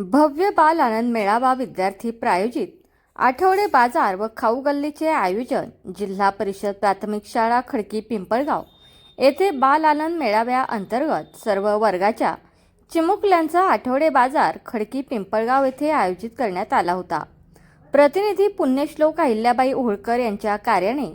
भव्य बाल आनंद मेळावा विद्यार्थी प्रायोजित आठवडे बाजार व खाऊ गल्लीचे आयोजन जिल्हा परिषद प्राथमिक शाळा खडकी पिंपळगाव येथे बाल आनंद मेळाव्या अंतर्गत सर्व वर्गाच्या चिमुकल्यांचा आठवडे बाजार खडकी पिंपळगाव येथे आयोजित करण्यात आला होता। प्रतिनिधी पुण्यश्लोक अहिल्याबाई होळकर यांच्या कार्याने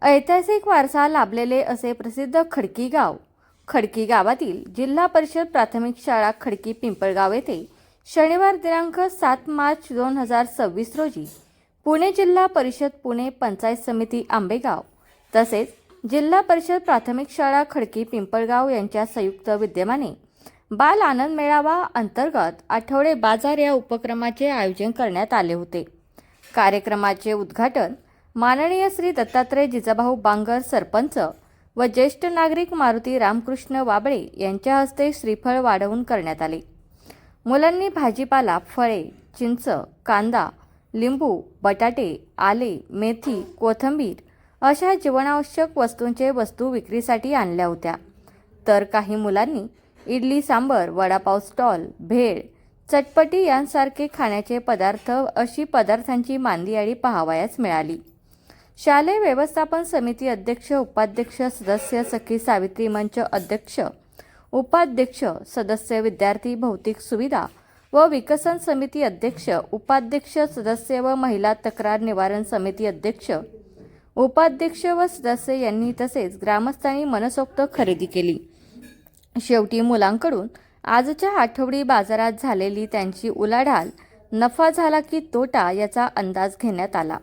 ऐतिहासिक वारसा लाभलेले असे प्रसिद्ध खडकी गावातील जिल्हा परिषद प्राथमिक शाळा खडकी पिंपळगाव येथे शनिवार दिनांक 7 मार्च 2026 रोजी पुणे जिल्हा परिषद पुणे पंचायत समिती आंबेगाव तसेच जिल्हा परिषद प्राथमिक शाळा खडकी पिंपळगाव यांच्या संयुक्त विद्यमाने बाल आनंद मेळावा अंतर्गत आठवडे बाजार या उपक्रमाचे आयोजन करण्यात आले होते। कार्यक्रमाचे उद्घाटन माननीय श्री दत्तात्रय जिजाभाऊ बांगर सरपंच व ज्येष्ठ नागरिक मारुती रामकृष्ण वाबळे यांच्या हस्ते श्रीफळ वाढवून करण्यात आले। मुलांनी भाजीपाला, फळे, चिंच, कांदा, लिंबू, बटाटे, आले, मेथी, कोथिंबीर अशा जीवनावश्यक वस्तूंचे वस्तू विक्रीसाठी आणल्या होत्या। तर काही मुलांनी इडली सांबर, वडापाव स्टॉल, भेळ, चटपटी यांसारखे खाण्याचे पदार्थ अशी पदार्थांची मांदियाळी पाहावयास मिळाली। शालेय व्यवस्थापन समिती अध्यक्ष, उपाध्यक्ष, सदस्य, सखी सावित्री मंच अध्यक्ष, उपाध्यक्ष, सदस्य, विद्यार्थी भौतिक सुविधा व विकसन समिती अध्यक्ष, उपाध्यक्ष, सदस्य व महिला तक्रार निवारण समिती अध्यक्ष, उपाध्यक्ष व सदस्य यांनी तसेच ग्रामस्थांनी मनसोक्त खरेदी केली। शेवटी मुलांकडून आजच्या आठवडी बाजारात झालेली त्यांची उलाढाल नफा झाला की तोटा याचा अंदाज घेण्यात आला।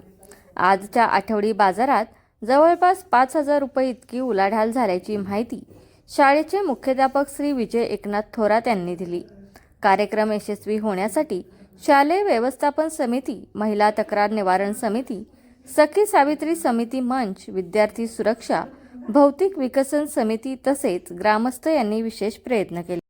आजच्या आठवडी बाजारात जवळपास 5,000 रुपये इतकी उलाढाल झाल्याची माहिती शाळेचे मुख्याध्यापक श्री विजय एकनाथ थोरात यांनी दिली। कार्यक्रम यशस्वी होण्यासाठी शालेय व्यवस्थापन समिती, महिला तक्रार निवारण समिती, सखी सावित्री समिती मंच, विद्यार्थी सुरक्षा, भौतिक विकसन समिती तसेच ग्रामस्थ यांनी विशेष प्रयत्न केले।